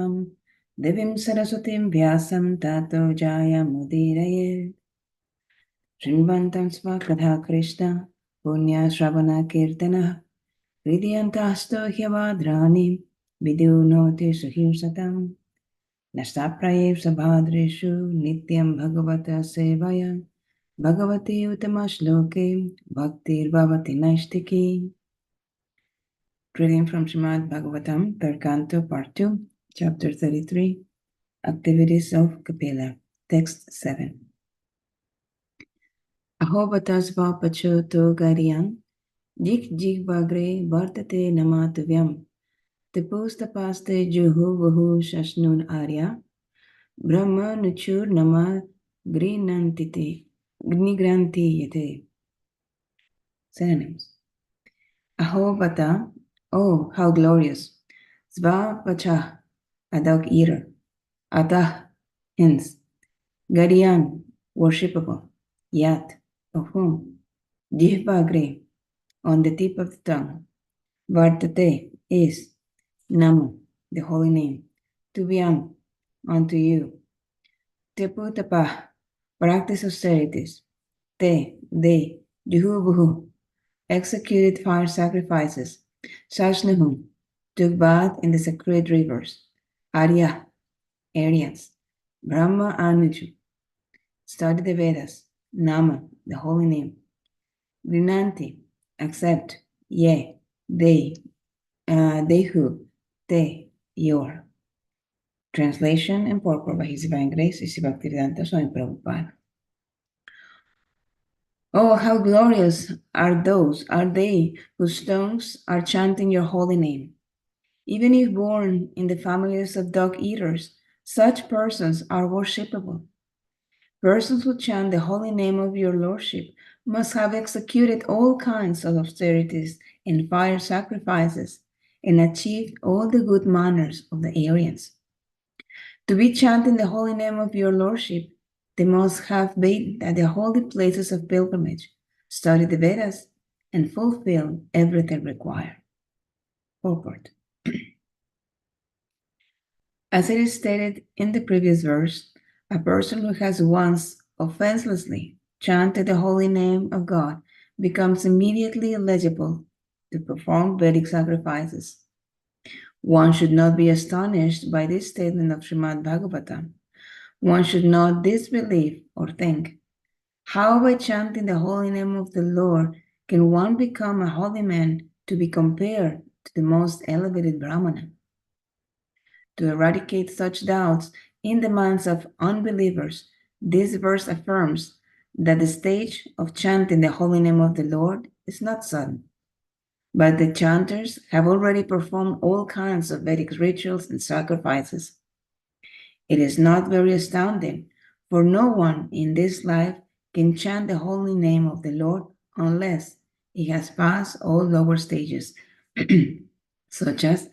Samadhamam Devim Saraswatim Vyasam Tato Jayamudirayet Shrinvantam Svakatha Krishna Punya Shravana Kirtana Hridyantasto Hyavadrani Vidunoti Suhimsatam Nastaprayev Sabhadreshu Nityam Bhagavata Sevaya Bhagavati Utamashloke Bhaktir Bhavati Naistiki. Reading from Srimad Bhagavatam, 3rd Canto, Part 2, Chapter 33, Activities of Kapila, Text 7. Ahovatasva pachoto gariyan, jik jik bagre vartate namatuvyam, tepustapaste juhu vahu shasnun arya, brahma nuchur nama grinantite, gnigranti yate. Synonyms. Ahovata, oh, how glorious. Sva pacha, a dog eater. Atah, hence. Gadiyan, worshipable. Yat, of whom? Jihvagre, on the tip of the tongue. Vartate, is. Namo, the holy name. Tuvyam, unto you. Teputapah, practice austerities. Te, they. Juhubuhu, executed fire sacrifices. Sashnahum, took bath in the sacred rivers. Arya, Aryans. Brahma Anuju, study the Vedas. Nama, the holy name. Grinanti, accept. Ye, they who. Te, your. Translation and purport by His Divine Grace is Bhaktivedanta Swami Prabhupada. Oh, how glorious are they whose tongues are chanting your holy name. Even if born in the families of dog eaters, such persons are worshipable. Persons who chant the holy name of your Lordship must have executed all kinds of austerities and fire sacrifices and achieved all the good manners of the Aryans. To be chanting the holy name of your Lordship, they must have been at the holy places of pilgrimage, studied the Vedas, and fulfilled everything required. Purport. As it is stated in the previous verse, a person who has once offenselessly chanted the holy name of God becomes immediately eligible to perform Vedic sacrifices. One should not be astonished by this statement of Srimad Bhagavatam. One should not disbelieve or think, how by chanting the holy name of the Lord can one become a holy man to be compared to the most elevated Brahmana? To eradicate such doubts in the minds of unbelievers, this verse affirms that the stage of chanting the holy name of the Lord is not sudden, but the chanters have already performed all kinds of Vedic rituals and sacrifices. It is not very astounding, for no one in this life can chant the holy name of the Lord unless he has passed all lower stages, such as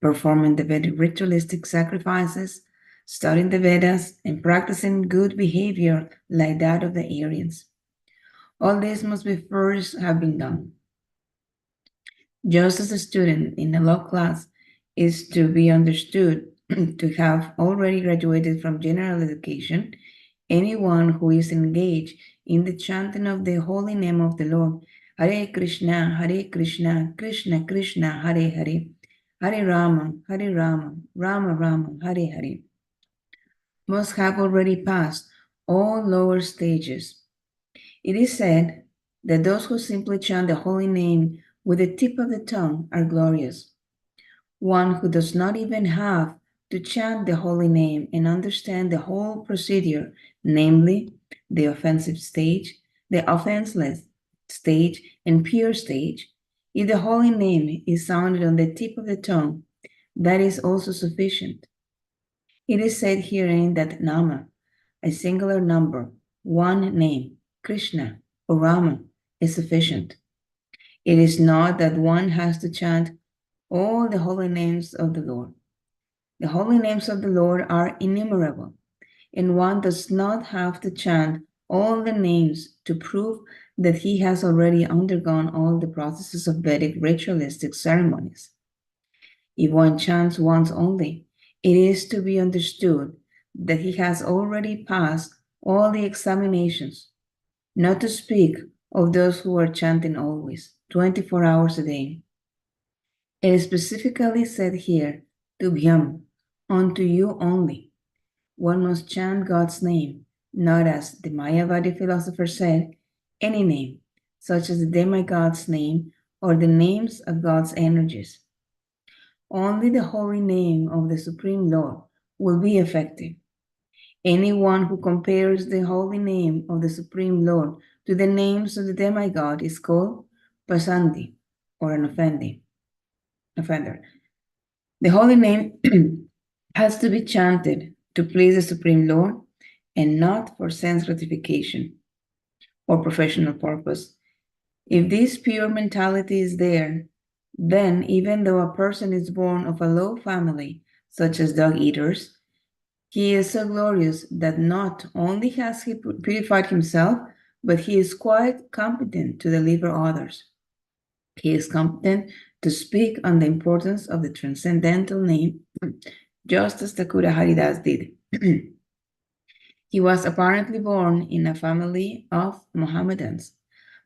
performing the Vedic ritualistic sacrifices, studying the Vedas, and practicing good behavior like that of the Aryans. All this must be first have been done. Just as a student in a law class is to be understood to have already graduated from general education, anyone who is engaged in the chanting of the holy name of the Lord, Hare Krishna, Krishna Krishna, Hare Hare, Hare Rama, Rama Rama, Hare Hare, must have already passed all lower stages. It is said that those who simply chant the holy name with the tip of the tongue are glorious. One who does not even have to chant the holy name and understand the whole procedure, namely the offensive stage, the offenseless stage, and pure stage, if the holy name is sounded on the tip of the tongue, that is also sufficient. It is said herein that Nama, a singular number, one name, Krishna or Rama, is sufficient. It is not that one has to chant all the holy names of the Lord. The holy names of the Lord are innumerable, and one does not have to chant all the names to prove that he has already undergone all the processes of Vedic ritualistic ceremonies. If one chants once only, It is to be understood that he has already passed all the examinations, not to speak of those who are chanting always, 24 hours a day. It is specifically said here, Tubhyam, unto you only. One must chant God's name, not as the Mayavadi philosopher said, any name, such as the demigod's name or the names of God's energies. Only the holy name of the Supreme Lord will be effective. Anyone who compares the holy name of the Supreme Lord to the names of the demigod is called Pasandi, or an offender. The holy name has to be chanted to please the Supreme Lord and not for sense gratification or professional purpose. If this pure mentality is there, then even though a person is born of a low family, such as dog eaters, he is so glorious that not only has he purified himself, but he is quite competent to deliver others. He is competent to speak on the importance of the transcendental name, just as Thakura Haridas did. He was apparently born in a family of Mohammedans,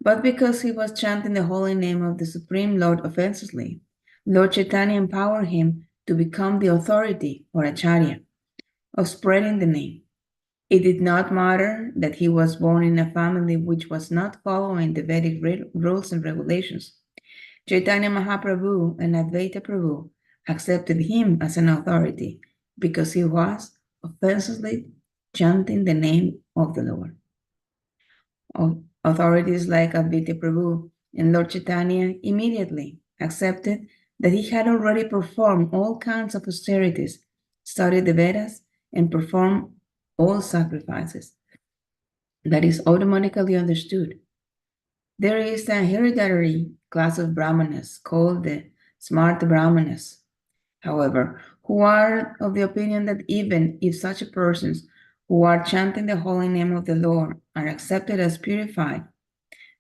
but because he was chanting the holy name of the Supreme Lord offensively, Lord Chaitanya empowered him to become the authority, or acharya, of spreading the name. It did not matter that he was born in a family which was not following the Vedic rules and regulations. Chaitanya Mahaprabhu and Advaita Prabhu accepted him as an authority because he was offensively chanting the name of the Lord. Authorities like Advaita Prabhu and Lord Chaitanya immediately accepted that he had already performed all kinds of austerities, studied the Vedas, and performed all sacrifices. That is automatically understood. There is a hereditary class of Brahmanas called the smart Brahmanas, however, who are of the opinion that even if such persons who are chanting the holy name of the Lord are accepted as purified,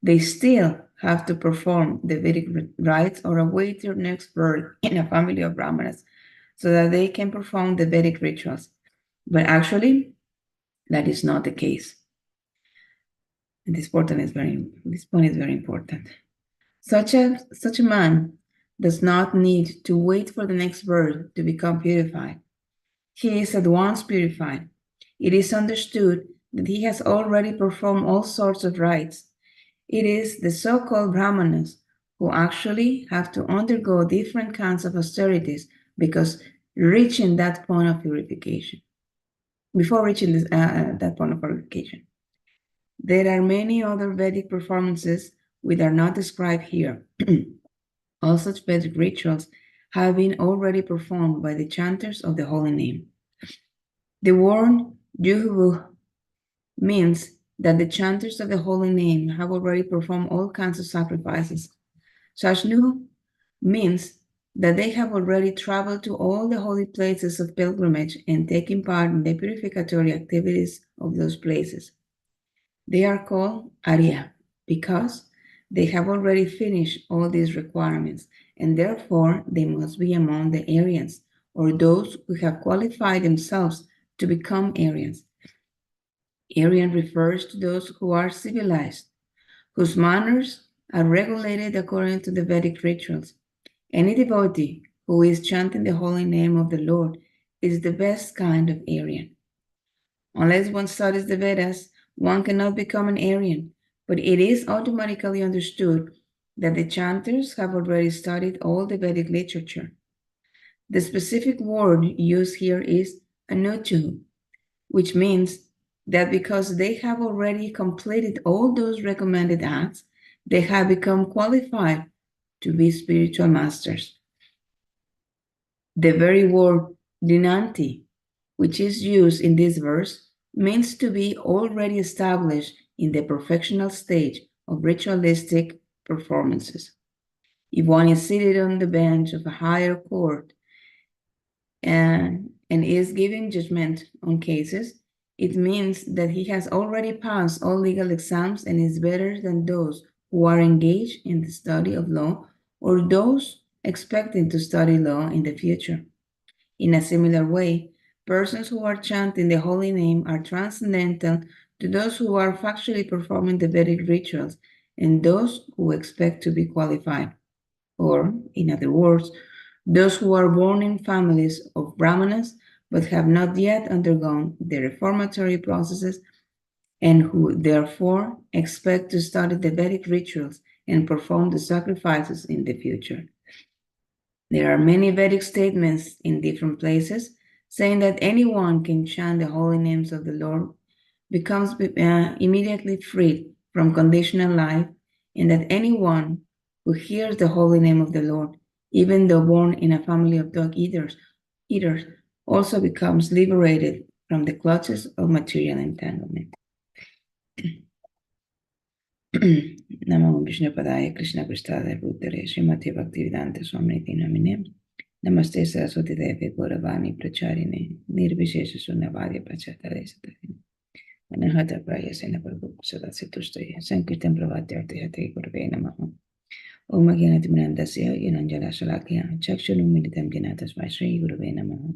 they still have to perform the Vedic rites or await their next birth in a family of Brahmanas so that they can perform the Vedic rituals. But actually, that is not the case. And this point is very important. Such a man does not need to wait for the next birth to become purified. He is at once purified. It is understood that he has already performed all sorts of rites. It is the so-called Brahmanas who actually have to undergo different kinds of austerities because reaching that point of purification. Before reaching that point of purification. There are many other Vedic performances which are not described here. All such Vedic rituals have been already performed by the chanters of the holy name. The word Juhuvu means that the chanters of the holy name have already performed all kinds of sacrifices. Shashnu means that they have already traveled to all the holy places of pilgrimage and taken part in the purificatory activities of those places. They are called Arya because they have already finished all these requirements, and therefore they must be among the Aryans, or those who have qualified themselves to become Aryans. Aryan refers to those who are civilized, whose manners are regulated according to the Vedic rituals. Any devotee who is chanting the holy name of the Lord is the best kind of Aryan. Unless one studies the Vedas, one cannot become an Aryan, but it is automatically understood that the chanters have already studied all the Vedic literature. The specific word used here is anuchu, which means that because they have already completed all those recommended acts, they have become qualified to be spiritual masters. The very word dinanti, which is used in this verse, means to be already established in the perfectional stage of ritualistic performances. If one is seated on the bench of a higher court and is giving judgment on cases, it means that he has already passed all legal exams and is better than those who are engaged in the study of law or those expecting to study law in the future. In a similar way, persons who are chanting the holy name are transcendental to those who are factually performing the Vedic rituals and those who expect to be qualified. Or, in other words, those who are born in families of Brahmanas but have not yet undergone the reformatory processes and who therefore expect to study the Vedic rituals and perform the sacrifices in the future. There are many Vedic statements in different places saying that anyone can chant the holy names of the Lord, becomes immediately freed from conditional life, and that anyone who hears the holy name of the Lord, even though born in a family of dog eaters, also becomes liberated from the clutches of material entanglement. Namo Vishnu Padaya Krishna Prasthaya Bhutare Srimati Bhaktivedanta Swami Namine Namaste Saraswati Devi Gauravani Pracharine Nirvishesha Sunnavadya Pachatare Satarine Anahata Prayasena Prabhu Sadasitushtaye Sankirtan Pravatyarte Hate Gurve Namaha Om Agyanati Manandasya Yananjala Shalakya Chakshanu Militam Janatasmai Shri Gurve Namaha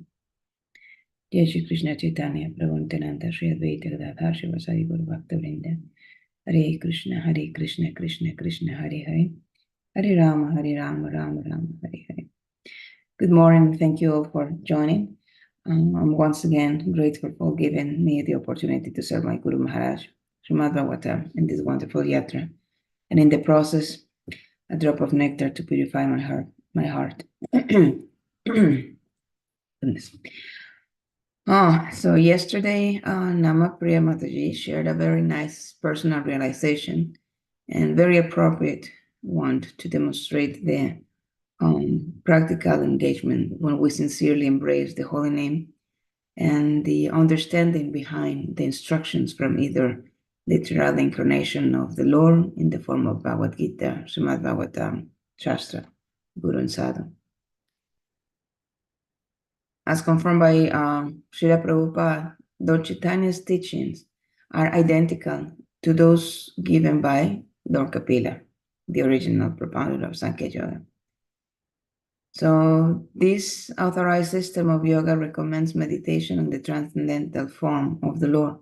Jai Shri Krishna Chaitanya Prabhu Nityananda Shri Advaita Gadadhar Shivasari Guru Bhakta Hare Krishna, Krishna Krishna, Hare Hare, Hare Rama, Rama Rama, Hare Hare. Good morning. Thank you all for joining. I'm once again grateful for giving me the opportunity to serve my Guru Maharaj, Srimad Bhagavatam, in this wonderful yatra, and in the process, a drop of nectar to purify my heart. Goodness. So yesterday, Nama Priya Mataji shared a very nice personal realization and very appropriate one to demonstrate the practical engagement when we sincerely embrace the holy name and the understanding behind the instructions from either literal incarnation of the Lord in the form of Bhagavad Gita, Srimad Bhagavatam, Shastra, Guru and Sadhu. As confirmed by Srila Prabhupada, Lord Chaitanya's teachings are identical to those given by Lord Kapila, the original propounder of Sankhya Yoga. So this authorized system of yoga recommends meditation on the transcendental form of the Lord.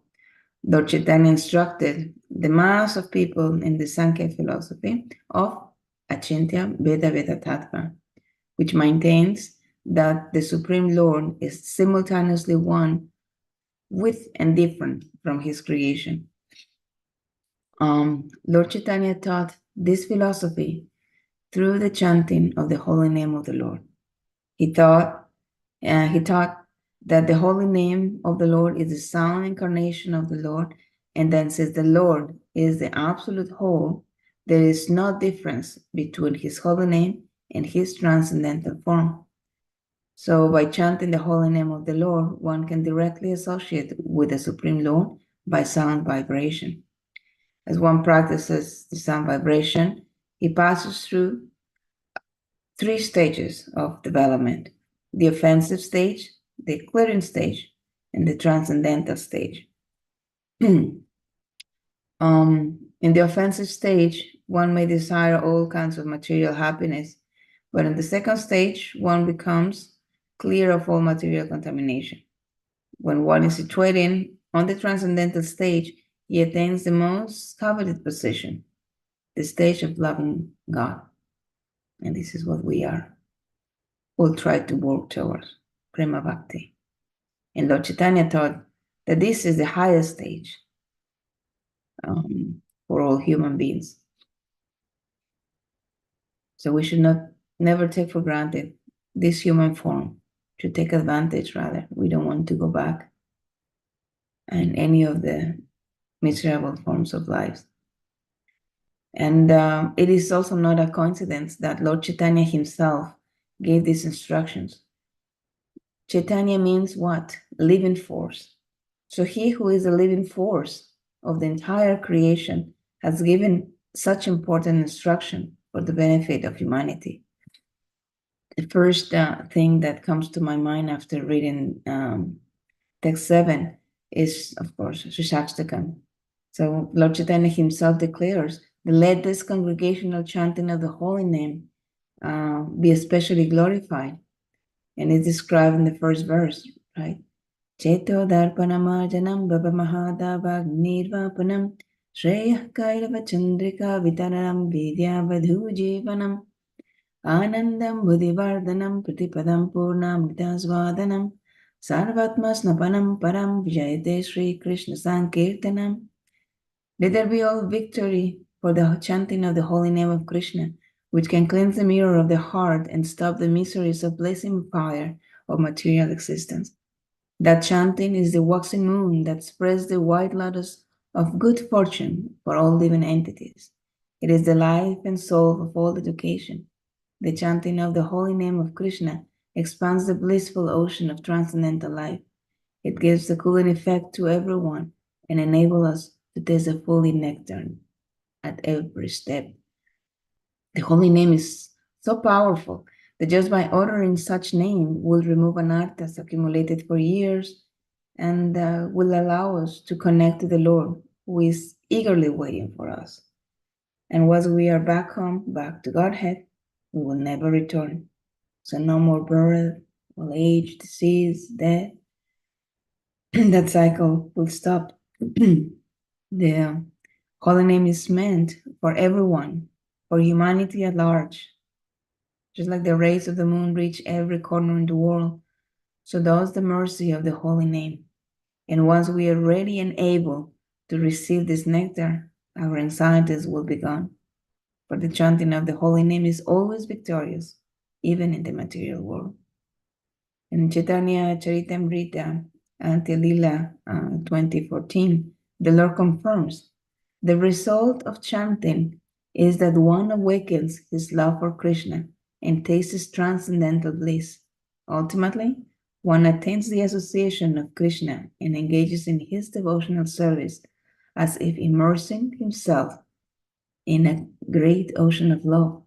Lord Chaitanya instructed the mass of people in the Sankhya philosophy of Achintya Veda Veda Tattva, which maintains that the Supreme Lord is simultaneously one with and different from his creation. Lord Chaitanya taught this philosophy through the chanting of the holy name of the Lord. He taught that the holy name of the Lord is the sound incarnation of the Lord, and then says the Lord is the absolute whole. There is no difference between his holy name and his transcendental form. So by chanting the holy name of the Lord, one can directly associate with the Supreme Lord by sound vibration. As one practices the sound vibration, he passes through 3 stages of development: the offensive stage, the clearing stage, and the transcendental stage. In the offensive stage, one may desire all kinds of material happiness, but in the second stage, one becomes clear of all material contamination. When one is situated on the transcendental stage, he attains the most coveted position, the stage of loving God. And this is what we are all try to work towards, Prema Bhakti. And Lord Chaitanya taught that this is the highest stage for all human beings. So we should never take for granted this human form, to take advantage rather. We don't want to go back in any of the miserable forms of life. And it is also not a coincidence that Lord Chaitanya himself gave these instructions. Chaitanya means what? Living force. So he who is the living force of the entire creation has given such important instruction for the benefit of humanity. The first thing that comes to my mind after reading text 7 is, of course, ISKCON. So Lord Chaitanya himself declares, let this congregational chanting of the holy name be especially glorified. And it's described in the first verse, right? Cheto darpanamajanam babamahadavagnirvapanam Shreyah kairava chandrika vitaranam vidya vadhu jeevanam Anandam buddhivardhanam pratipadam purnamritasvadanam Sarvatma snapanam param vijayate Sri Krishna Sankirtanam. Let there be all victory for the chanting of the holy name of Krishna, which can cleanse the mirror of the heart and stop the miseries of blazing fire of material existence. That chanting is the waxing moon that spreads the white lotus of good fortune for all living entities. It is the life and soul of all education. The chanting of the holy name of Krishna expands the blissful ocean of transcendental life. It gives the cooling effect to everyone and enables us to taste the fully nectar at every step. The holy name is so powerful that just by uttering such name will remove anarthas accumulated for years and will allow us to connect to the Lord, who is eagerly waiting for us. And once we are back home, back to Godhead, we will never return. So no more birth, old age, disease, death. That cycle will stop. The holy name is meant for everyone, for humanity at large. Just like the rays of the moon reach every corner in the world, so does the mercy of the holy name. And once we are ready and able to receive this nectar, our anxieties will be gone. For the chanting of the holy name is always victorious, even in the material world. In Chaitanya Charitamrita, Lila 2014, the Lord confirms the result of chanting is that one awakens his love for Krishna and tastes transcendental bliss. Ultimately, one attains the association of Krishna and engages in his devotional service as if immersing himself in a great ocean of love.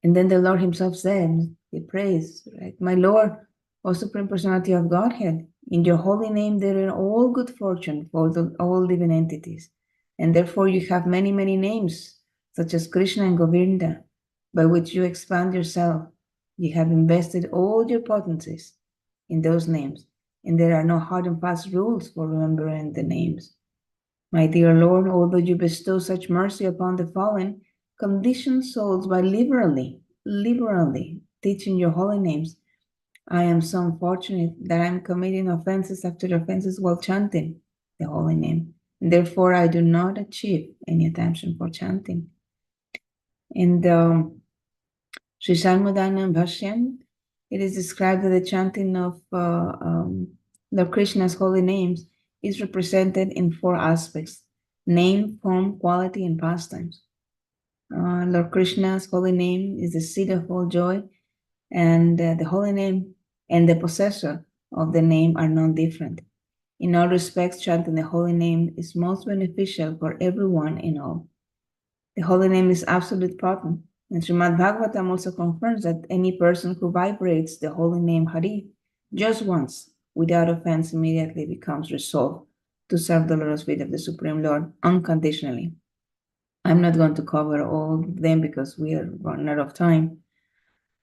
And then the Lord himself said, he prays, right? My Lord, O Supreme Personality of Godhead, in your holy name there are all good fortune for all living entities. And therefore you have many, many names, such as Krishna and Govinda, by which you expand yourself. You have invested all your potencies in those names, and there are no hard and fast rules for remembering the names. My dear Lord, although you bestow such mercy upon the fallen, conditioned souls by liberally teaching your holy names, I am so unfortunate that I am committing offenses after offenses while chanting the holy name. Therefore, I do not achieve any attention for chanting. In the Sri Sarmadana Bhashyam, it is described that the chanting of Lord Krishna's holy names is represented in 4 aspects: name, form, quality, and pastimes. Lord Krishna's holy name is the seed of all joy, and the holy name and the possessor of the name are non different. In all respects, chanting the holy name is most beneficial for everyone in all. The holy name is absolute potent, and Srimad Bhagavatam also confirms that any person who vibrates the holy name Hari just once, without offense, immediately becomes resolved to serve the lotus feet of the Supreme Lord unconditionally. I'm not going to cover all of them because we are running out of time,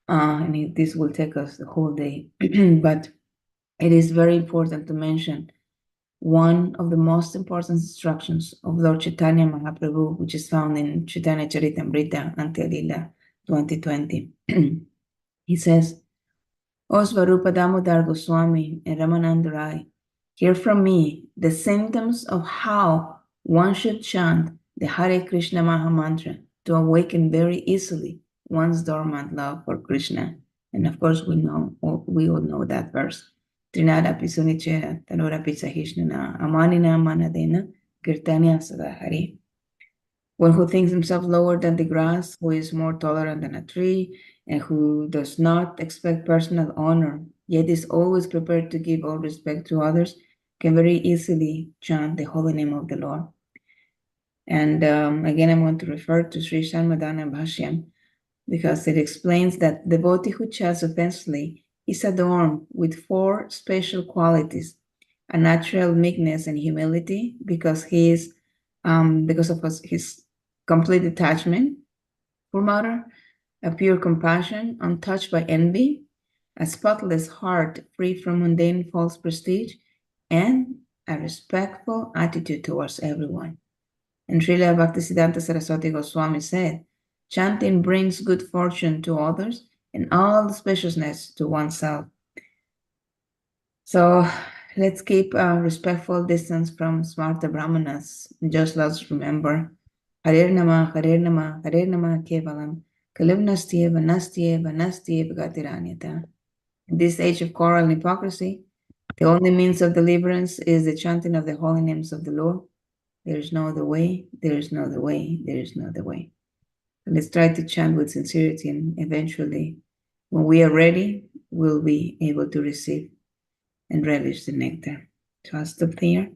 and this will take us the whole day. But it is very important to mention one of the most important instructions of Lord Chaitanya Mahaprabhu, which is found in Chaitanya Charitamrita Antya-lila 2020. He says, O Svarupa Damodar Goswami and Ramananda Rai, hear from me the symptoms of how one should chant the Hare Krishna Maha Mantra to awaken very easily one's dormant love for Krishna. And of course, we all know that verse. Trinada Pisunichera, Tanora Pisahishnana, Amanina Manadena, Kirtanya Sadahari. One who thinks himself lower than the grass, who is more tolerant than a tree, and who does not expect personal honor, yet is always prepared to give all respect to others, can very easily chant the holy name of the Lord. And again, I'm going to refer to Sri Sarmadana Bhashyam, because it explains that the devotee who chants offensively is adorned with 4 special qualities: a natural meekness and humility, because of his complete detachment for matter, a pure compassion, untouched by envy, a spotless heart free from mundane false prestige, and a respectful attitude towards everyone. And Srila Bhaktisiddhanta Saraswati Goswami said, chanting brings good fortune to others and all the spaciousness to oneself. So let's keep a respectful distance from smarta brahmanas. Just let's remember, Harer Nama, Harer Nama, Harer Nama Kevalam, Kalim Nastyeva, Nastyeva, Nastyeva Gatiranyata. In this age of quarrel and hypocrisy, the only means of deliverance is the chanting of the holy names of the Lord. There is no other way, there is no other way, there is no other way. Let's try to chant with sincerity, and eventually, when we are ready, we'll be able to receive and relish the nectar. So I'll stop there.